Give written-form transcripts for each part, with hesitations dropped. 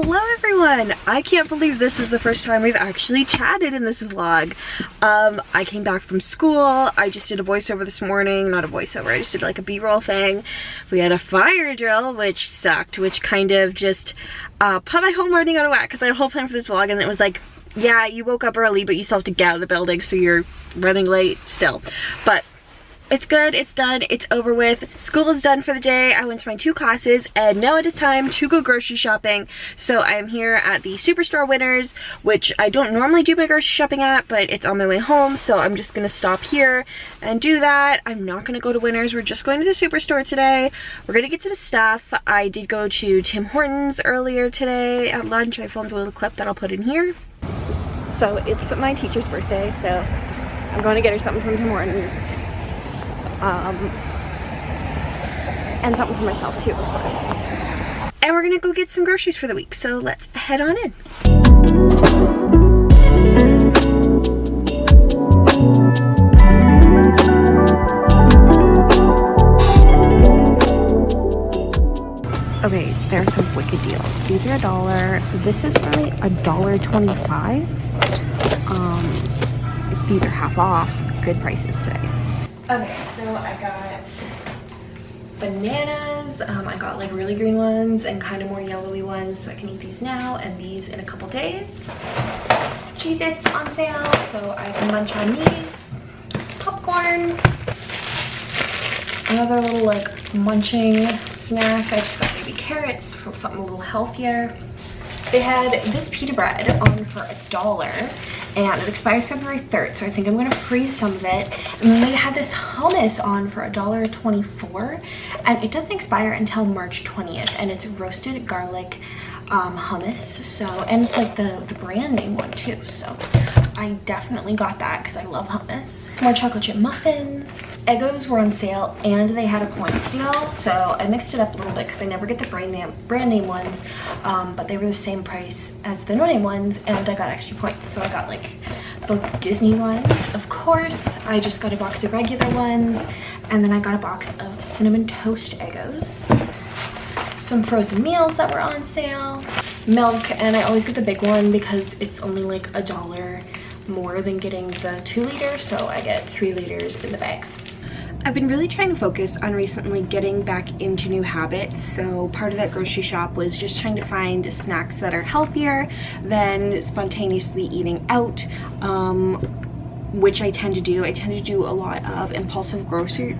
Hello everyone! I can't believe this is the first time we've actually chatted in this vlog. I came back from school. I just did a voiceover this morning. Not a voiceover, I just did like a b-roll thing. We had a fire drill, which sucked, which kind of just put my whole morning out of whack because I had a whole plan for this vlog and it was like, yeah, you woke up early but you still have to get out of the building, so you're running late still. But it's good, it's done, it's over with. School is done for the day. I went to my 2 classes and now it is time to go grocery shopping. So I am here at the Superstore Winners, which I don't normally do my grocery shopping at, but it's on my way home, so I'm just gonna stop here and do that. I'm not gonna go to Winners, we're just going to the Superstore today. We're gonna get some stuff. I did go to Tim Hortons earlier today at lunch. I filmed a little clip that I'll put in here. So it's my teacher's birthday, so I'm going to get her something from Tim Hortons. And something for myself too, of course. And we're gonna go get some groceries for the week, so let's head on in. Okay, there are some wicked deals. These are $1. This is really $1.25. These are half off. Good prices today. Okay, so I got bananas. I got like really green ones and kind of more yellowy ones, so I can eat these now and these in a couple days. Cheez-Its on sale, so I can munch on these. Popcorn. Another little like munching snack. I just got baby carrots for something a little healthier. They had this pita bread on for $1. And it expires February 3rd, so I think I'm gonna freeze some of it. And then they had this hummus on for $1.24, and it doesn't expire until March 20th, and it's roasted garlic hummus. So, and it's like the brand name one too, so I definitely got that because I love hummus. More chocolate chip muffins. Eggos were on sale and they had a points deal, so I mixed it up a little bit because I never get the brand name ones, but they were the same price as the no name ones, and I got extra points, so I got like the Disney ones. Of course, I just got a box of regular ones, and then I got a box of cinnamon toast Eggos. Some frozen meals that were on sale. Milk, and I always get the big one because it's only like $1 more than getting the 2 liter, so I get 3 liters in the bags. I've been really trying to focus on recently getting back into new habits, so part of that grocery shop was just trying to find snacks that are healthier than spontaneously eating out, which I tend to do. I tend to do a lot of impulsive grocery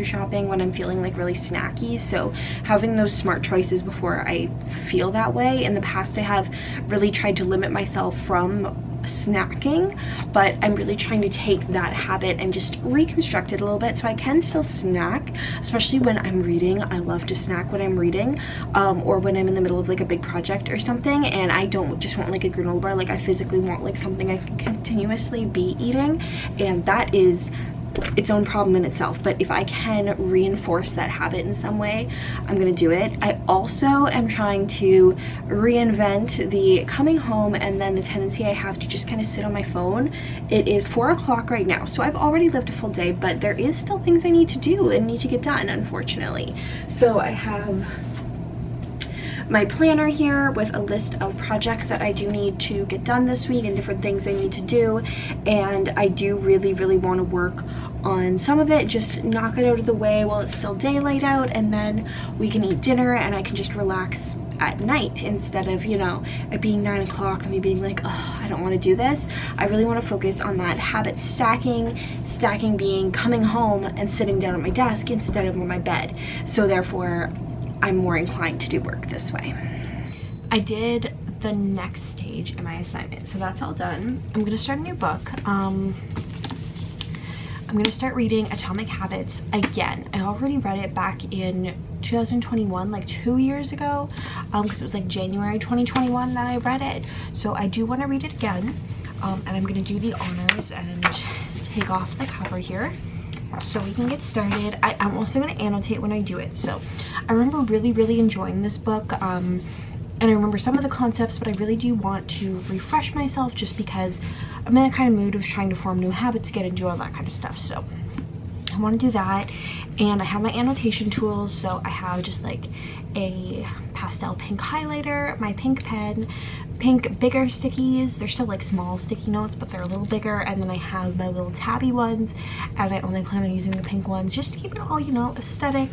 shopping when I'm feeling like really snacky, so having those smart choices before I feel that way. In the past I have really tried to limit myself from snacking, but I'm really trying to take that habit and just reconstruct it a little bit so I can still snack, especially when I'm reading. I love to snack when I'm reading, or when I'm in the middle of like a big project or something and I don't just want like a granola bar. Like I physically want like something I can continuously be eating, and that is its own problem in itself. But if I can reinforce that habit in some way, I'm gonna do it. I also am trying to reinvent the coming home and then the tendency I have to just kind of sit on my phone. It is 4 o'clock right now, so I've already lived a full day, but there is still things I need to do and need to get done, unfortunately. So I have my planner here with a list of projects that I do need to get done this week and different things I need to do, and I do really want to work on some of it, just knock it out of the way while it's still daylight out, and then we can eat dinner and I can just relax at night instead of, you know, it being 9 o'clock and me being like, oh, I don't want to do this. I really want to focus on that habit stacking being coming home and sitting down at my desk instead of on my bed, so therefore I'm more inclined to do work this way. I did the next stage in my assignment, so that's all done. I'm gonna start a new book. I'm gonna start reading Atomic Habits again. I already read it back in 2021, like 2 years ago, because it was like January 2021 that I read it. So I do want to read it again, and I'm gonna do the honors and take off the cover here so we can get started. I'm also going to annotate when I do it. So I remember really enjoying this book, and I remember some of the concepts, but I really do want to refresh myself just because I'm in a kind of mood of trying to form new habits, get into all that kind of stuff. So I want to do that. And I have my annotation tools, so I have just like a pastel pink highlighter, my pink pen, pink bigger stickies. They're still like small sticky notes, but they're a little bigger. And then I have my little tabby ones, and I only plan on using the pink ones just to keep it all, you know, aesthetic.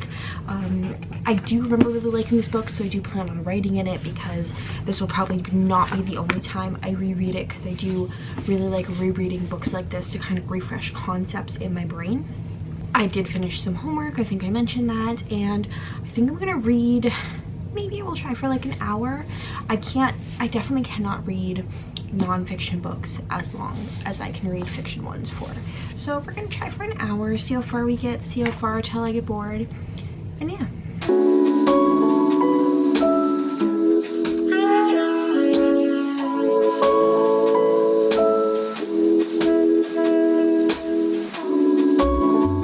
I do remember really liking this book, so I do plan on writing in it, because this will probably not be the only time I reread it, because I do really like rereading books like this to kind of refresh concepts in my brain. I did finish some homework, I think I mentioned that, and I think I'm gonna read, maybe we'll try for like an hour. I definitely cannot read non-fiction books as long as I can read fiction ones for. So we're gonna try for an hour, see how far we get, see how far till I get bored, and yeah.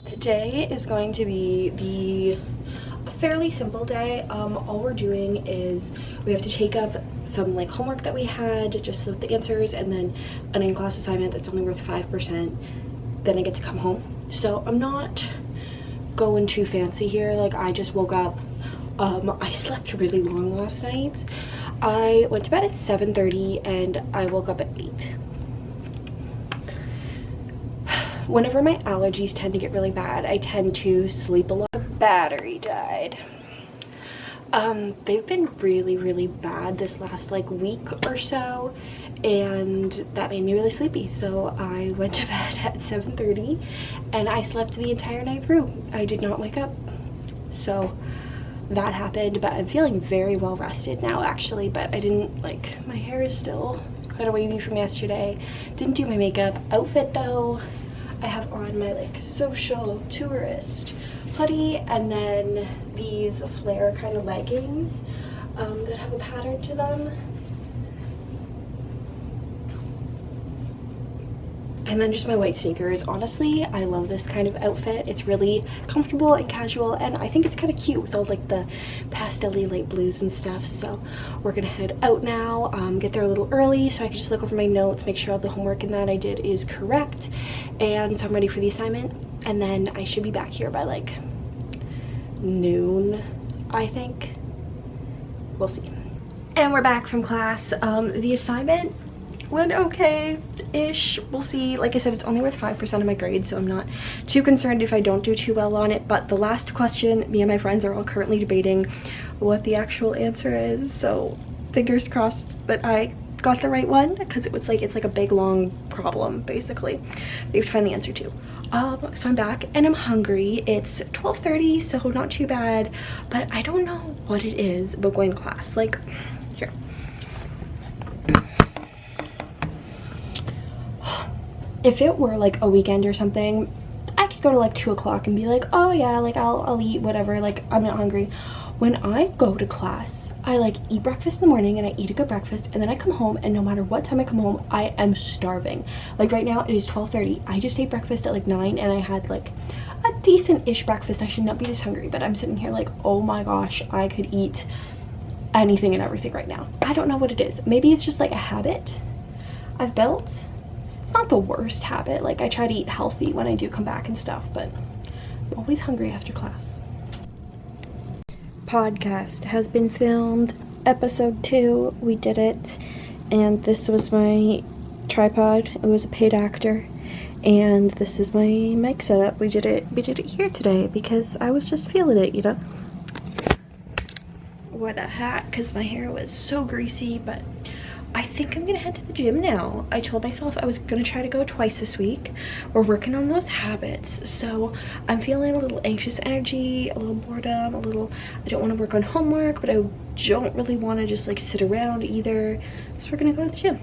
Today is going to be a fairly simple day. All we're doing is we have to take up some like homework that we had, just with the answers, and then an in-class assignment that's only worth 5%. Then I get to come home. So I'm not going too fancy here. Like, I just woke up. I slept really long last night. I went to bed at 7:30 and I woke up at 8. Whenever my allergies tend to get really bad, I tend to sleep a lot. The battery died. They've been really bad this last like week or so, and that made me really sleepy. So I went to bed at 7:30 and I slept the entire night through. I did not wake up. So that happened, but I'm feeling very well rested now actually. But I didn't, like, my hair is still kind of wavy from yesterday. Didn't do my makeup. Outfit though, I have on my like social tourist hoodie, and then these flare kind of leggings that have a pattern to them, and then just my white sneakers. Honestly, I love this kind of outfit. It's really comfortable and casual, and I think it's kind of cute with all like the pastel-y light blues and stuff. So we're gonna head out now, get there a little early so I can just look over my notes, make sure all the homework and that I did is correct, and so I'm ready for the assignment. And then I should be back here by like noon, I think. We'll see. And we're back from class. The assignment went okay-ish. We'll see. Like I said, it's only worth 5% of my grade, so I'm not too concerned if I don't do too well on it. But the last question, me and my friends are all currently debating what the actual answer is, so fingers crossed that I got the right one, because it's like a big long problem basically that you have to find the answer to. So I'm back and I'm hungry. It's 12:30, so not too bad, but I don't know what it is about going to class. Like, here. If it were like a weekend or something, I could go to like 2 o'clock and be like, oh yeah, like I'll eat whatever, like I'm not hungry. When I go to class, I like eat breakfast in the morning and I eat a good breakfast, and then I come home, and no matter what time I come home, I am starving. Like right now it is 12:30. I just ate breakfast at like 9 and I had like a decent-ish breakfast. I should not be this hungry, but I'm sitting here like, oh my gosh, I could eat anything and everything right now. I don't know what it is. Maybe it's just like a habit I've built. It's not the worst habit. Like, I try to eat healthy when I do come back and stuff, but I'm always hungry after class. Podcast has been filmed. Episode 2, we did it. And this was my tripod. It was a paid actor. And this is my mic setup. We did it here today because I was just feeling it, you know. Wore the hat because my hair was so greasy, but I think I'm gonna head to the gym now. I told myself I was gonna try to go twice this week. We're working on those habits, so I'm feeling a little anxious energy, a little boredom, I don't want to work on homework, but I don't really want to just like sit around either, so we're gonna go to the gym.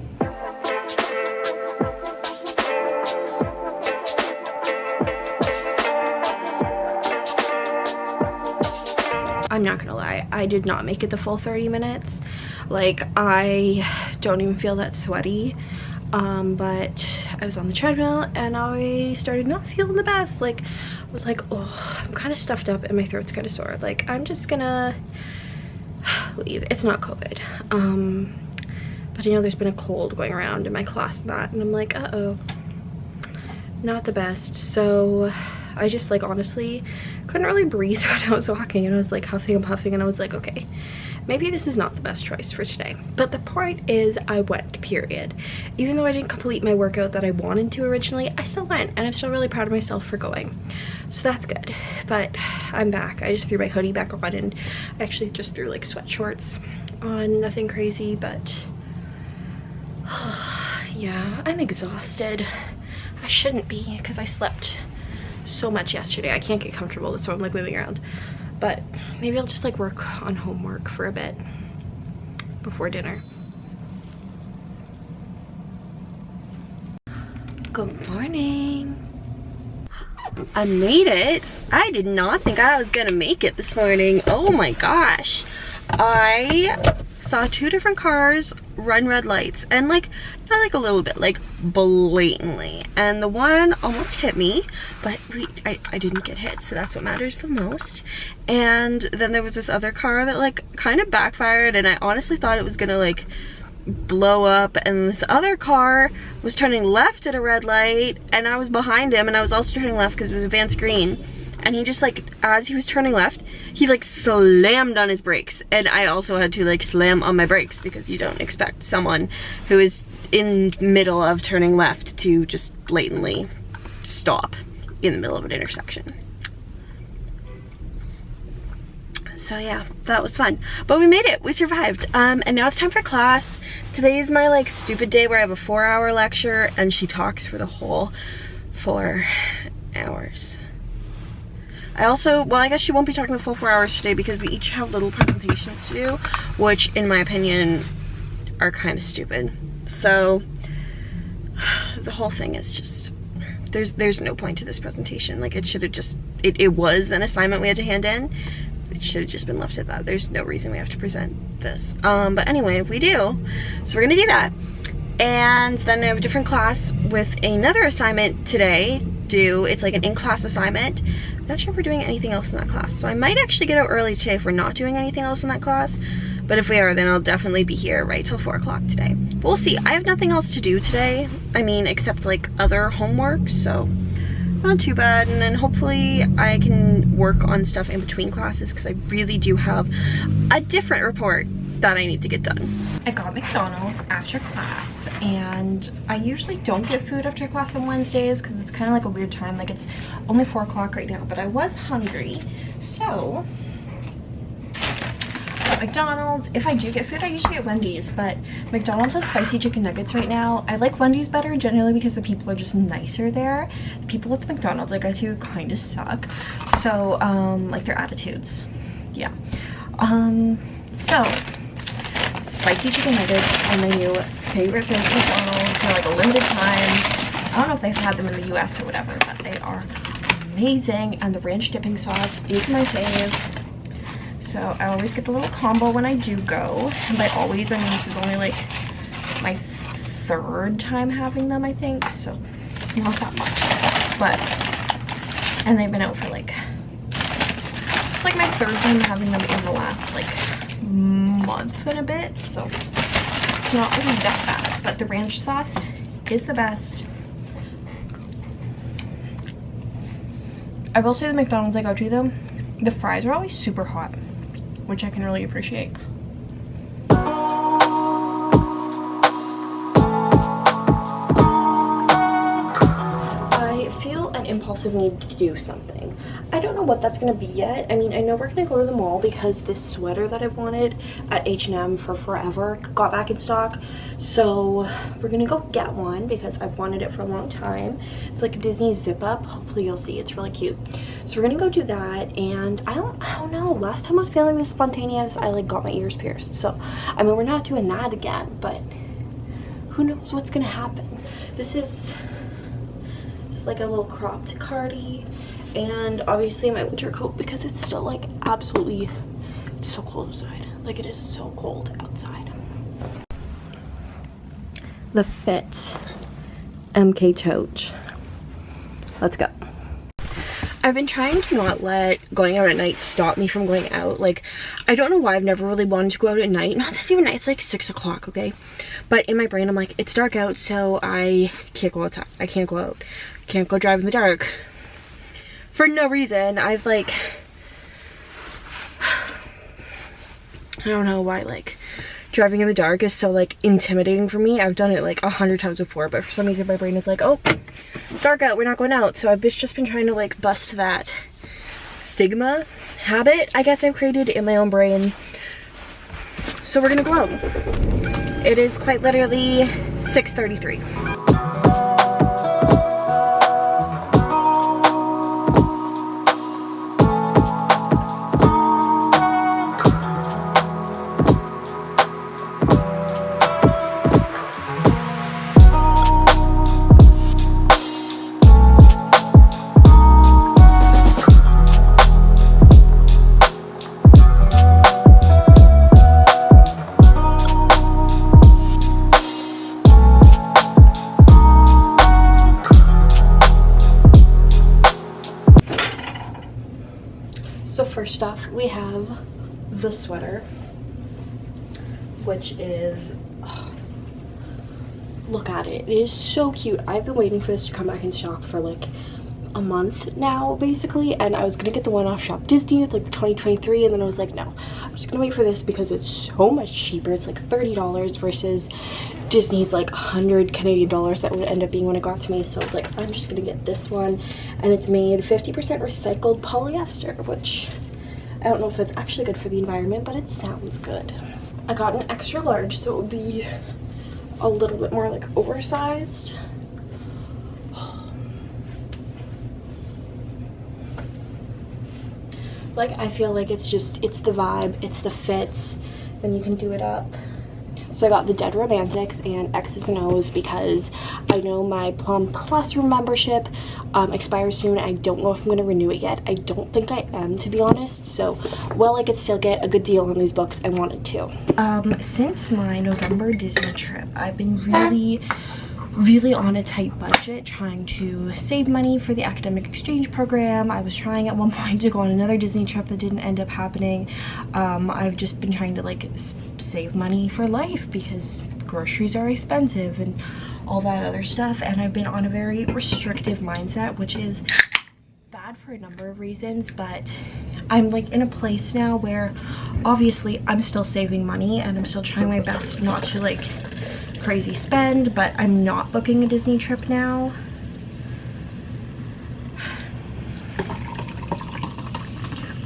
I'm not gonna lie, I did not make it the full 30 minutes. Like, I don't even feel that sweaty, but I was on the treadmill and I started not feeling the best. Like, I was like, oh, I'm kind of stuffed up and my throat's kind of sore. Like, I'm just gonna leave. It's not COVID, but I know there's been a cold going around in my class and that, and I'm like, uh-oh, not the best. So I just like honestly couldn't really breathe when I was walking, and I was like huffing and puffing, and I was like, okay, maybe this is not the best choice for today. But the point is I went, period. Even though I didn't complete my workout that I wanted to originally, I still went, and I'm still really proud of myself for going. So that's good. But I'm back. I just threw my hoodie back on, and I actually just threw like sweat shorts on, nothing crazy, but yeah, I'm exhausted. I shouldn't be because I slept so much yesterday. I can't get comfortable, so I'm like moving around. But maybe I'll just like work on homework for a bit before dinner. Good morning. I made it. I did not think I was gonna make it this morning. Oh my gosh. I saw 2 different cars run red lights, and like not like a little bit, like blatantly, and the one almost hit me, but I didn't get hit, so that's what matters the most. And then there was this other car that like kind of backfired, and I honestly thought it was gonna like blow up, and this other car was turning left at a red light, and I was behind him, and I was also turning left because it was advanced green. And he just like, as he was turning left, he like slammed on his brakes. And I also had to like slam on my brakes, because you don't expect someone who is in the middle of turning left to just blatantly stop in the middle of an intersection. So yeah, that was fun. But we made it, we survived. And now it's time for class. Today is my like stupid day where I have a 4-hour lecture, and she talks for the whole 4 hours. I also, well, I guess she won't be talking the full 4 hours today because we each have little presentations to do, which in my opinion are kind of stupid. So the whole thing is just, there's no point to this presentation. Like it should have just, it was an assignment we had to hand in. It should have just been left at that. There's no reason we have to present this. But anyway, we do. So we're gonna do that. And then I have a different class with another assignment today due. It's like an in-class assignment. I'm not sure if we're doing anything else in that class. So I might actually get out early today if we're not doing anything else in that class. But if we are, then I'll definitely be here right till 4 o'clock today. But we'll see. I have nothing else to do today. I mean, except like other homework, so not too bad. And then hopefully I can work on stuff in between classes, because I really do have a different report that I need to get done. I got McDonald's after class, and I usually don't get food after class on Wednesdays because it's kind of like a weird time. Like it's only 4 o'clock right now, but I was hungry, so I got McDonald's. If I do get food, I usually get Wendy's, but McDonald's has spicy chicken nuggets right now. I like Wendy's better generally because the people are just nicer there. The people at the McDonald's I go to kind of suck, so like their attitudes, yeah. So spicy chicken nuggets are my new favorite thing at McDonald's. They're like a limited time. I don't know if they've had them in the US or whatever, but they are amazing. And the ranch dipping sauce is my fave. So I always get the little combo when I do go. And by always, I mean this is only like my 3rd time having them, I think. So it's not that much. But, and they've been out for like, it's like my 3rd time having them in the last like month and a bit, so it's not really that bad. But the ranch sauce is the best. I will say the McDonald's I go to though, the fries are always super hot, which I can really appreciate. I feel an impulsive need to do something. I don't know what that's gonna be yet. I mean, I know we're gonna go to the mall because this sweater that I've wanted at H&M for forever got back in stock. So we're gonna go get one because I've wanted it for a long time. It's like a Disney zip up. Hopefully you'll see, it's really cute. So we're gonna go do that, and I don't know. Last time I was feeling this spontaneous, I like got my ears pierced. So I mean, we're not doing that again, but who knows what's gonna happen. This is like a little cropped cardi, and obviously my winter coat because it's still like absolutely, it's so cold outside. Like it is so cold outside. The Fit MK tote. Let's go. I've been trying to not let going out at night stop me from going out. Like, I don't know why I've never really wanted to go out at night. Not this even night, it's like 6 o'clock, okay? But in my brain, I'm like, it's dark out, so I can't go outside. I can't go out. Can't go drive in the dark. for no reason. I've like, I don't know why like driving in the dark is so like intimidating for me. I've done it like 100 times before, but for some reason my brain is like, oh, dark out, we're not going out. So I've just been trying to like bust that stigma habit, I guess, I've created in my own brain. So we're gonna go out. It is quite literally 6:33. So first off, we have the sweater, which is, oh, look at it. It is so cute. I've been waiting for this to come back in stock for like a month now, basically, and I was gonna get the one off Shop Disney with like the 2023, and then I was like, no, I'm just gonna wait for this because it's so much cheaper. It's like $30 versus Disney's like 100 Canadian dollars that would end up being when it got to me. So I was like, I'm just gonna get this one, and it's made 50% recycled polyester, which I don't know if it's actually good for the environment, but it sounds good. I got an extra large, so it would be a little bit more like oversized. Like, I feel like it's the vibe, it's the fits, then you can do it up. So I got the Dead Romantics and X's and O's because I know my Plum Plus membership expires soon. I don't know if I'm going to renew it yet. I don't think I am, to be honest. So while I could still get a good deal on these books, I wanted to. Since my November Disney trip, I've been really on a tight budget, trying to save money for the academic exchange program. I was trying at one point to go on another Disney trip that didn't end up happening. I've just been trying to like save money for life because groceries are expensive and all that other stuff, and I've been on a very restrictive mindset, which is bad for a number of reasons, but I'm like in a place now where obviously I'm still saving money and I'm still trying my best not to like crazy spend, but I'm not booking a Disney trip now.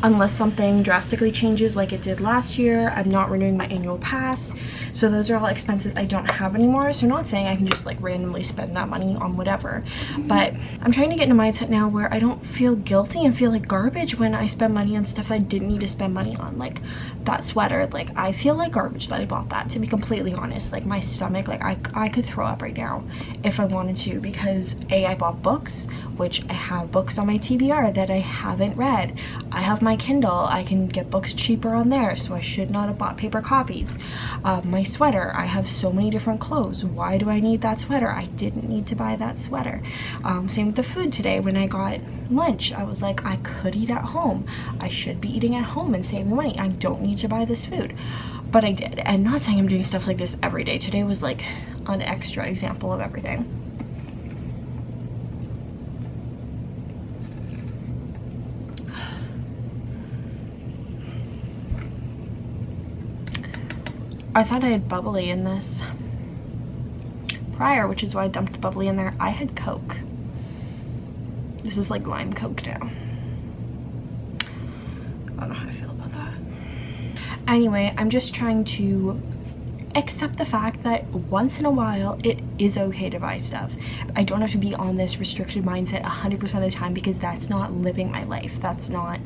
Unless something drastically changes like it did last year. I'm not renewing my annual pass. So those are all expenses I don't have anymore. So I'm not saying I can just like randomly spend that money on whatever, but I'm trying to get in a mindset now where I don't feel guilty and feel like garbage when I spend money on stuff I didn't need to spend money on. Like that sweater, like I feel like garbage that I bought that, to be completely honest. Like my stomach, like I could throw up right now if I wanted to, because A, I bought books, which I have books on my TBR that I haven't read. I have my Kindle, I can get books cheaper on there, so I should not have bought paper copies. My sweater, I have so many different clothes. Why do I need that sweater? I didn't need to buy that sweater. Same with the food today. When I got lunch, I was like, I could eat at home. I should be eating at home and saving money. I don't need to buy this food. But I did. And not saying I'm doing stuff like this every day. Today was like an extra example of everything. I thought I had bubbly in this prior, which is why I dumped the bubbly in there. I had Coke. This is like lime Coke now. I don't know how I feel about that. Anyway, I'm just trying to accept the fact that once in a while it is okay to buy stuff. I don't have to be on this restricted mindset 100% of the time, because that's not living my life. That's not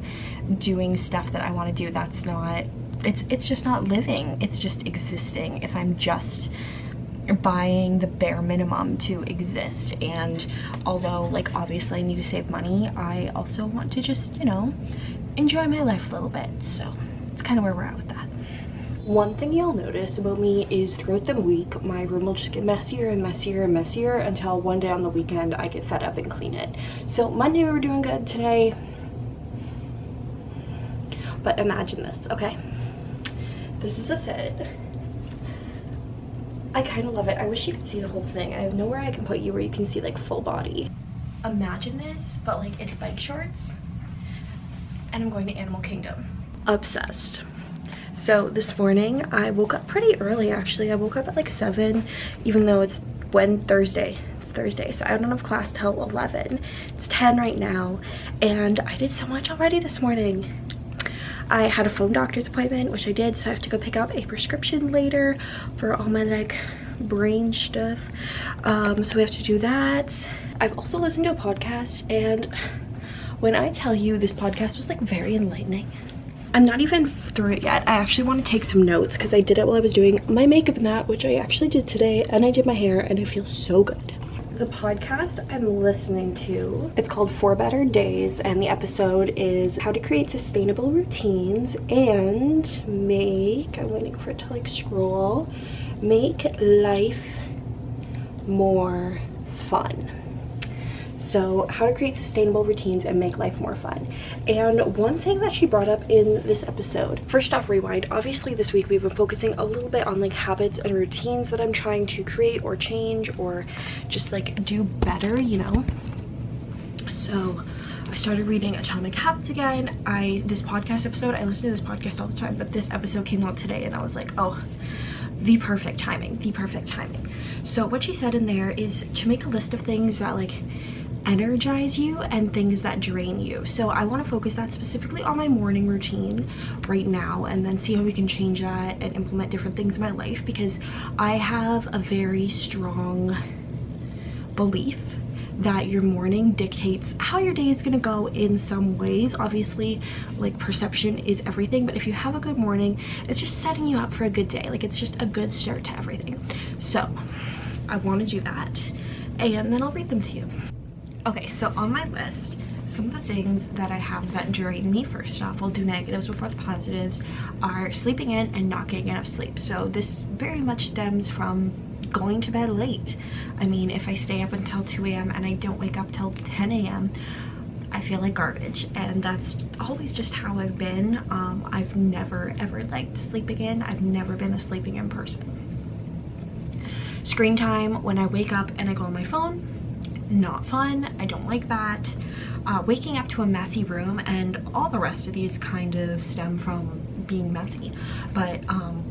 doing stuff that I want to do. That's not, it's just not living. It's just existing if I'm just buying the bare minimum to exist. And although like obviously I need to save money, I also want to just, you know, enjoy my life a little bit. So it's kind of where we're at with that. One thing you'll notice about me is throughout the week, my room will just get messier and messier and messier until one day on the weekend I get fed up and clean it. So Monday we were doing good, today, but imagine this, okay? This is a fit. I kind of love it. I wish you could see the whole thing. I have nowhere I can put you where you can see like full body. imagine this, but like it's bike shorts, and I'm going to Animal Kingdom. Obsessed. So this morning I woke up pretty early actually. I woke up at like 7, even though it's Thursday, so I don't have class till 11. It's 10 right now, and I did so much already this morning. I had a phone doctor's appointment, which I did, so I have to go pick up a prescription later for all my like brain stuff. So we have to do that. I've also listened to a podcast, and when I tell you this podcast was like very enlightening. I'm not even through it yet. I actually want to take some notes because I did it while I was doing my makeup and that, which I actually did today, and I did my hair, and it feels so good. The podcast I'm listening to, it's called 4 Better Days, and the episode is how to create sustainable routines and I'm waiting for it to like scroll, make life more fun. So how to create sustainable routines and make life more fun. And one thing that she brought up in this episode, first off, rewind, obviously this week we've been focusing a little bit on like habits and routines that I'm trying to create or change or just like do better, you know. So I started reading Atomic Habits again. This podcast episode, I listen to this podcast all the time, but this episode came out today and I was like, oh, the perfect timing. So what she said in there is to make a list of things that like energize you and things that drain you. So I want to focus that specifically on my morning routine right now, and then see how we can change that and implement different things in my life, because I have a very strong belief that your morning dictates how your day is going to go in some ways. Obviously, like, perception is everything, but if you have a good morning, it's just setting you up for a good day. Like, it's just a good start to everything. So I want to do that, and then I'll read them to you. Okay, so on my list, some of the things that I have that drain me, first off, we'll do negatives before the positives, are sleeping in and not getting enough sleep. So this very much stems from going to bed late. I mean, if I stay up until 2 a.m. and I don't wake up till 10 a.m., I feel like garbage, and that's always just how I've been. I've never ever liked sleeping in. I've never been a sleeping in person. Screen time, when I wake up and I go on my phone, not fun. I don't like that. Waking up to a messy room, and all the rest of these kind of stem from being messy, but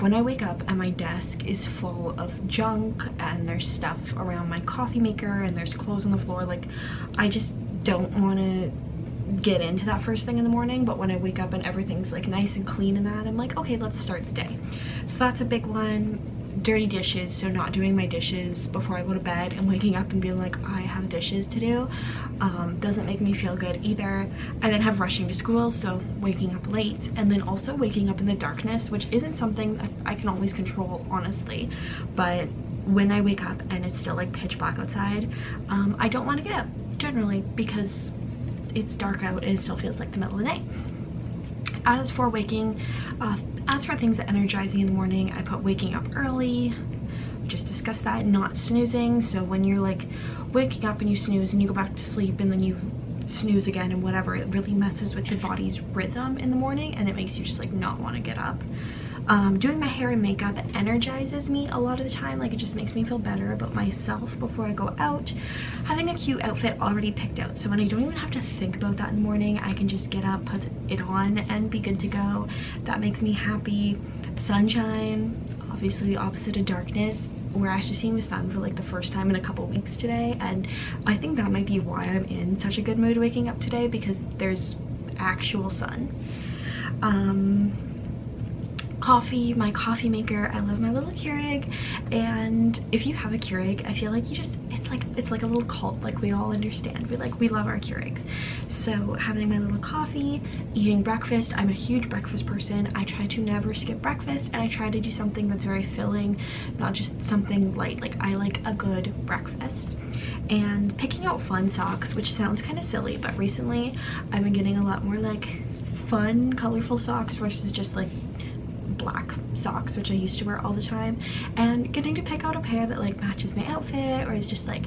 when I wake up and my desk is full of junk and there's stuff around my coffee maker and there's clothes on the floor, like, I just don't want to get into that first thing in the morning. But when I wake up and everything's like nice and clean and that, I'm like, okay, let's start the day. So that's a big one. Dirty dishes, so not doing my dishes before I go to bed and waking up and being like, I have dishes to do, doesn't make me feel good either. I then have rushing to school, so waking up late, and then also waking up in the darkness, which isn't something that I can always control, honestly, but when I wake up and it's still like pitch black outside, I don't want to get up generally, because it's dark out and it still feels like the middle of the night. As for things that energize you in the morning, I put waking up early. We just discussed that. Not snoozing. So when you're like waking up and you snooze and you go back to sleep and then you snooze again and whatever, it really messes with your body's rhythm in the morning, and it makes you just like not want to get up. Doing my hair and makeup energizes me a lot of the time. Like, it just makes me feel better about myself before I go out. Having a cute outfit already picked out, so when I don't even have to think about that in the morning, I can just get up, put it on, and be good to go. That makes me happy. Sunshine, obviously the opposite of darkness. We're actually seeing the sun for like the first time in a couple weeks today, and I think that might be why I'm in such a good mood waking up today, because there's actual sun. Coffee, my coffee maker, I love my little Keurig, and if you have a Keurig, I feel like it's like a little cult. Like, we all understand, we love our Keurigs. So having my little coffee, eating breakfast, I'm a huge breakfast person. I try to never skip breakfast, and I try to do something that's very filling, not just something light. Like, I like a good breakfast. And picking out fun socks, which sounds kind of silly, but recently I've been getting a lot more like fun, colorful socks versus just like black socks, which I used to wear all the time, and getting to pick out a pair that like matches my outfit or is just like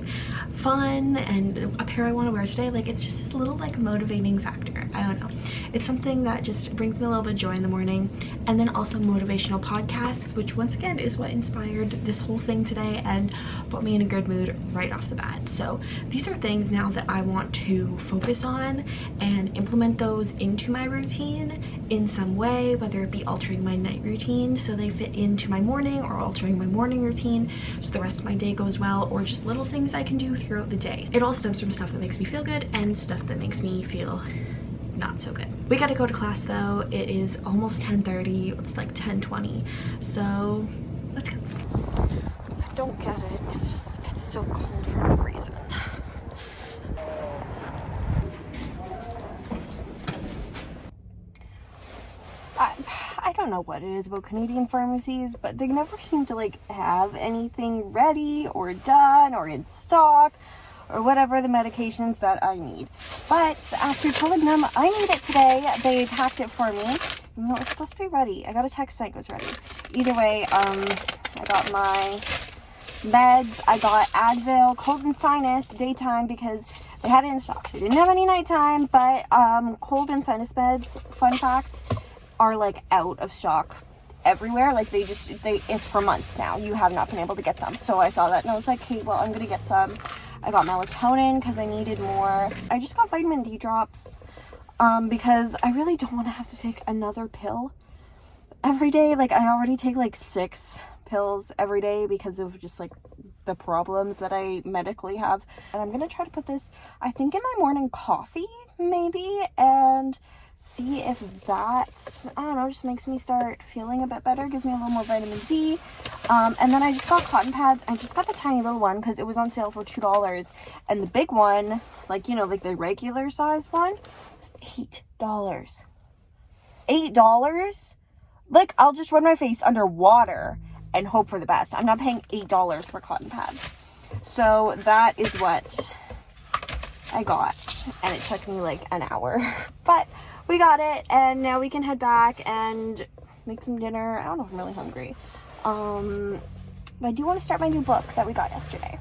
fun and a pair I want to wear today, like it's just this little like motivating factor. I don't know, it's something that just brings me a little bit of joy in the morning. And then also motivational podcasts, which once again is what inspired this whole thing today and put me in a good mood right off the bat. So these are things now that I want to focus on and implement those into my routine in some way, whether it be altering my night routine so they fit into my morning, or altering my morning routine so the rest of my day goes well, or just little things I can do throughout the day. It all stems from stuff that makes me feel good and stuff that makes me feel not so good. We gotta go to class though. It is almost 10:30. It's like 10:20. So let's go. I don't get it. It's so cold for no reason. I don't know what it is about Canadian pharmacies, but they never seem to like have anything ready or done or in stock or whatever the medications that I need. But after telling them I need it today, they packed it for me. Even though it was supposed to be ready. I got a text saying it was ready. Either way, I got my meds. I got Advil, cold and sinus, daytime, because they had it in stock. They didn't have any nighttime, but cold and sinus meds, fun fact, are like out of stock everywhere. Like it's for months now. You have not been able to get them. So I saw that and I was like, hey, well, I'm gonna get some. I got melatonin because I needed more. I just got vitamin D drops because I really don't want to have to take another pill every day. Like I already take like 6 pills every day because of just like the problems that I medically have. And I'm gonna try to put this, I think, in my morning coffee maybe, and see if that, I don't know, just makes me start feeling a bit better, gives me a little more vitamin D. And then I just got cotton pads. I just got the tiny little one because it was on sale for $2, and the big one, like, you know, like the regular size one, was $8. $8? Like, I'll just run my face under water and hope for the best. I'm not paying $8 for cotton pads. So that is what I got, and it took me like an hour, but we got it, and now we can head back and make some dinner. I don't know if I'm really hungry, but I do want to start my new book that we got yesterday.